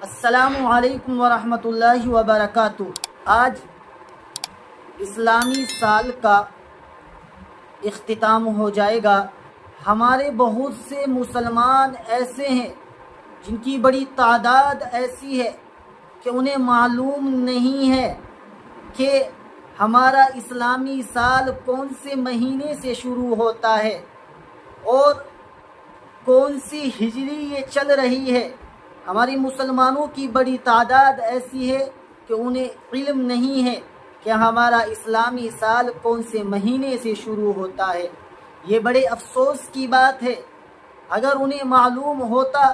السلام علیکم ورحمۃ اللہ وبرکاتہ۔ آج اسلامی سال کا اختتام ہو جائے گا۔ ہمارے بہت سے مسلمان ایسے ہیں جن کی بڑی تعداد ایسی ہے کہ انہیں معلوم نہیں ہے کہ ہمارا اسلامی سال کون سے مہینے سے شروع ہوتا ہے اور کون سی ہجری یہ چل رہی ہے۔ ہماری مسلمانوں کی بڑی تعداد ایسی ہے کہ انہیں علم نہیں ہے کہ ہمارا اسلامی سال کون سے مہینے سے شروع ہوتا ہے۔ یہ بڑے افسوس کی بات ہے۔ اگر انہیں معلوم ہوتا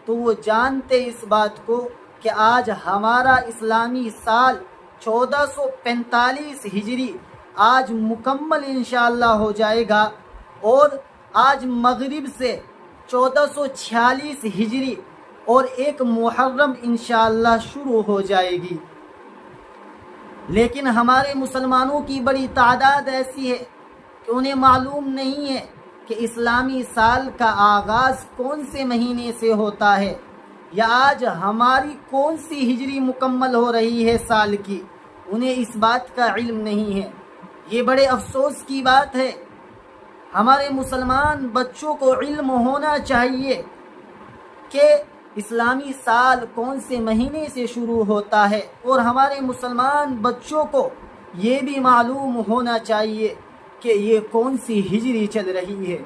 تو وہ جانتے اس بات کو کہ آج ہمارا اسلامی سال 1445 ہجری آج مکمل انشاءاللہ ہو جائے گا، اور آج مغرب سے 1446 ہجری اور ایک محرم انشاءاللہ شروع ہو جائے گی۔ لیکن ہمارے مسلمانوں کی بڑی تعداد ایسی ہے کہ انہیں معلوم نہیں ہے کہ اسلامی سال کا آغاز کون سے مہینے سے ہوتا ہے، یا آج ہماری کون سی ہجری مکمل ہو رہی ہے سال کی۔ انہیں اس بات کا علم نہیں ہے۔ یہ بڑے افسوس کی بات ہے۔ ہمارے مسلمان بچوں کو علم ہونا چاہیے کہ اسلامی سال کون سے مہینے سے شروع ہوتا ہے، اور ہمارے مسلمان بچوں کو یہ بھی معلوم ہونا چاہیے کہ یہ کون سی ہجری چل رہی ہے،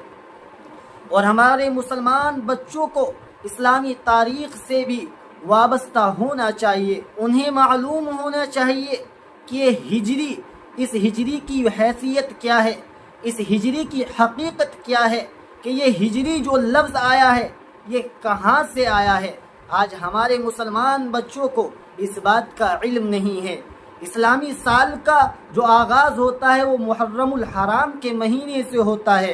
اور ہمارے مسلمان بچوں کو اسلامی تاریخ سے بھی وابستہ ہونا چاہیے۔ انہیں معلوم ہونا چاہیے کہ یہ ہجری، اس ہجری کی حیثیت کیا ہے، اس ہجری کی حقیقت کیا ہے، کہ یہ ہجری جو لفظ آیا ہے یہ کہاں سے آیا ہے۔ آج ہمارے مسلمان بچوں کو اس بات کا علم نہیں ہے۔ اسلامی سال کا جو آغاز ہوتا ہے وہ محرم الحرام کے مہینے سے ہوتا ہے۔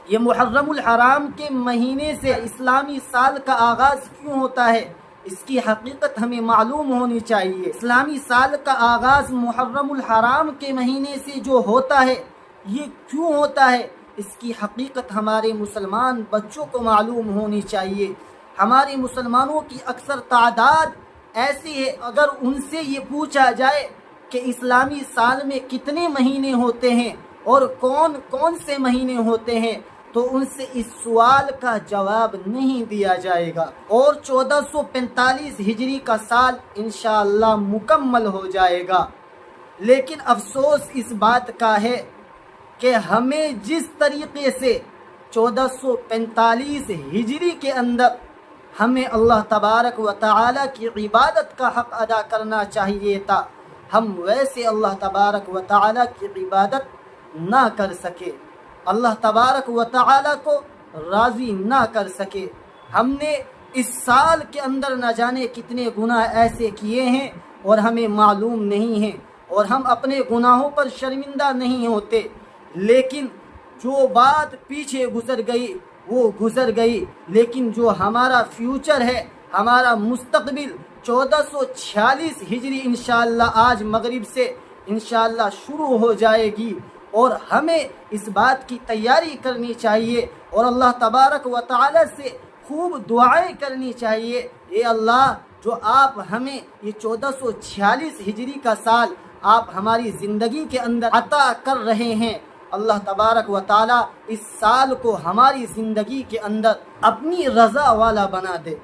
یہ محرم الحرام کے مہینے سے اسلامی سال کا آغاز کیوں ہوتا ہے، اس کی حقیقت ہمیں معلوم ہونی چاہیے۔ اسلامی سال کا آغاز محرم الحرام کے مہینے سے جو ہوتا ہے، یہ کیوں ہوتا ہے، اس کی حقیقت ہمارے مسلمان بچوں کو معلوم ہونی چاہیے۔ ہمارے مسلمانوں کی اکثر تعداد ایسی ہے، اگر ان سے یہ پوچھا جائے کہ اسلامی سال میں کتنے مہینے ہوتے ہیں اور کون کون سے مہینے ہوتے ہیں، تو ان سے اس سوال کا جواب نہیں دیا جائے گا، اور 1445 ہجری کا سال انشاءاللہ مکمل ہو جائے گا۔ لیکن افسوس اس بات کا ہے کہ ہمیں جس طریقے سے 1445 ہجری کے اندر ہمیں اللہ تبارک و تعالی کی عبادت کا حق ادا کرنا چاہیے تھا، ہم ویسے اللہ تبارک و تعالی کی عبادت نہ کر سکے، اللہ تبارک و تعالی کو راضی نہ کر سکے۔ ہم نے اس سال کے اندر نہ جانے کتنے گناہ ایسے کیے ہیں اور ہمیں معلوم نہیں ہیں، اور ہم اپنے گناہوں پر شرمندہ نہیں ہوتے۔ لیکن جو بات پیچھے گزر گئی وہ گزر گئی، لیکن جو ہمارا فیوچر ہے، ہمارا مستقبل 1446 ہجری انشاءاللہ آج مغرب سے انشاءاللہ شروع ہو جائے گی، اور ہمیں اس بات کی تیاری کرنی چاہیے اور اللہ تبارک و تعالی سے خوب دعائیں کرنی چاہیے۔ اے اللہ، جو آپ ہمیں یہ 1446 ہجری کا سال آپ ہماری زندگی کے اندر عطا کر رہے ہیں، اللہ تبارک و تعالی اس سال کو ہماری زندگی کے اندر اپنی رضا والا بنا دے۔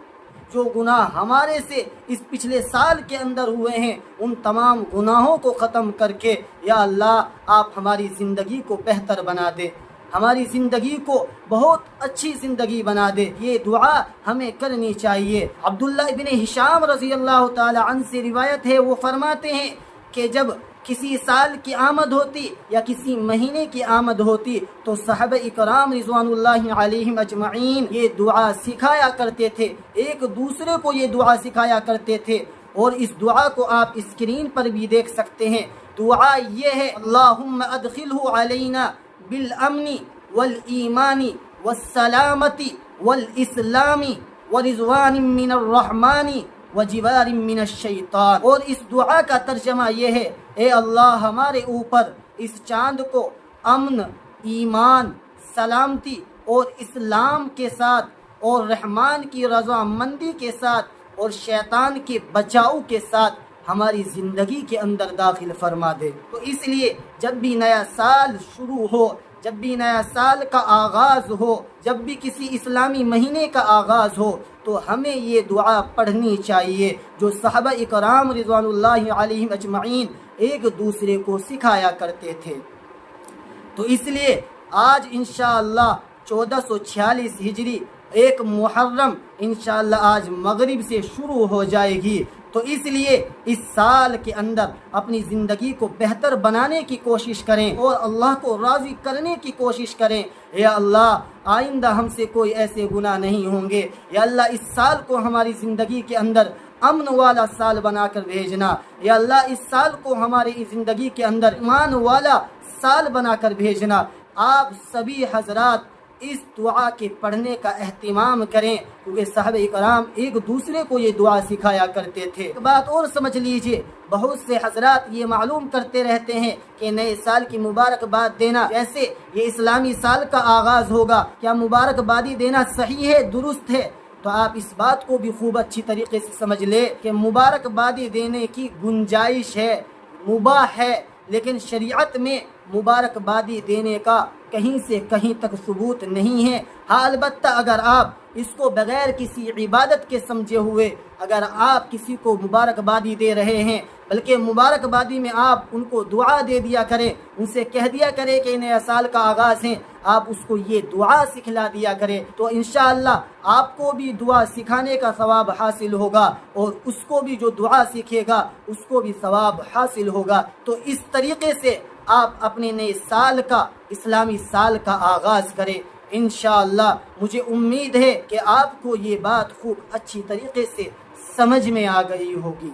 جو گناہ ہمارے سے اس پچھلے سال کے اندر ہوئے ہیں، ان تمام گناہوں کو ختم کر کے یا اللہ آپ ہماری زندگی کو بہتر بنا دے، ہماری زندگی کو بہت اچھی زندگی بنا دے۔ یہ دعا ہمیں کرنی چاہیے۔ عبداللہ ابن ہشام رضی اللہ تعالی عنہ سے روایت ہے، وہ فرماتے ہیں کہ جب کسی سال کی آمد ہوتی یا کسی مہینے کی آمد ہوتی تو صحابہ اکرام رضوان اللہ علیہم اجمعین یہ دعا سکھایا کرتے تھے، ایک دوسرے کو یہ دعا سکھایا کرتے تھے، اور اس دعا کو آپ اسکرین پر بھی دیکھ سکتے ہیں۔ دعا یہ ہے، اللہم ادخلہ علینا بالامن والایمان والسلامت والاسلام ورضوان من الرحمن وجوار من الشیطان۔ اور اس دعا کا ترجمہ یہ ہے، اے اللہ ہمارے اوپر اس چاند کو امن، ایمان، سلامتی اور اسلام کے ساتھ اور رحمان کی رضا مندی کے ساتھ اور شیطان کے بچاؤ کے ساتھ ہماری زندگی کے اندر داخل فرما دے۔ تو اس لیے جب بھی نیا سال شروع ہو، جب بھی نیا سال کا آغاز ہو، جب بھی کسی اسلامی مہینے کا آغاز ہو، تو ہمیں یہ دعا پڑھنی چاہیے جو صحابہ اکرام رضوان اللہ علیہم اجمعین ایک دوسرے کو سکھایا کرتے تھے۔ تو اس لیے آج انشاءاللہ 1446 ہجری 1 محرم انشاءاللہ آج مغرب سے شروع ہو جائے گی۔ تو اس لیے اس سال کے اندر اپنی زندگی کو بہتر بنانے کی کوشش کریں اور اللہ کو راضی کرنے کی کوشش کریں۔ یا اللہ آئندہ ہم سے کوئی ایسے گناہ نہیں ہوں گے۔ یا اللہ اس سال کو ہماری زندگی کے اندر امن والا سال بنا کر بھیجنا۔ یا اللہ اس سال کو ہماری زندگی کے اندر ایمان والا سال بنا کر بھیجنا۔ آپ سبھی حضرات اس دعا کے پڑھنے کا اہتمام کریں، کیونکہ صحابہ کرام ایک دوسرے کو یہ دعا سکھایا کرتے تھے۔ ایک بات اور سمجھ لیجئے، بہت سے حضرات یہ معلوم کرتے رہتے ہیں کہ نئے سال کی مبارکباد دینا، جیسے یہ اسلامی سال کا آغاز ہوگا، کیا مبارکبادی دینا صحیح ہے، درست ہے؟ تو آپ اس بات کو بھی خوب اچھی طریقے سے سمجھ لیں کہ مبارکبادی دینے کی گنجائش ہے، مباح ہے، لیکن شریعت میں مبارکبادی دینے کا کہیں سے کہیں تک ثبوت نہیں ہے۔ ہاں البتہ اگر آپ اس کو بغیر کسی عبادت کے سمجھے ہوئے اگر آپ کسی کو مبارکبادی دے رہے ہیں، بلکہ مبارکبادی میں آپ ان کو دعا دے دیا کریں، ان سے کہہ دیا کریں کہ نیا سال کا آغاز ہے، آپ اس کو یہ دعا سکھلا دیا کریں، تو انشاءاللہ آپ کو بھی دعا سکھانے کا ثواب حاصل ہوگا اور اس کو بھی جو دعا سیکھے گا اس کو بھی ثواب حاصل ہوگا۔ تو اس طریقے سے آپ اپنے نئے سال کا، اسلامی سال کا آغاز کریں۔ انشاءاللہ مجھے امید ہے کہ آپ کو یہ بات خوب اچھی طریقے سے سمجھ میں آ گئی ہوگی۔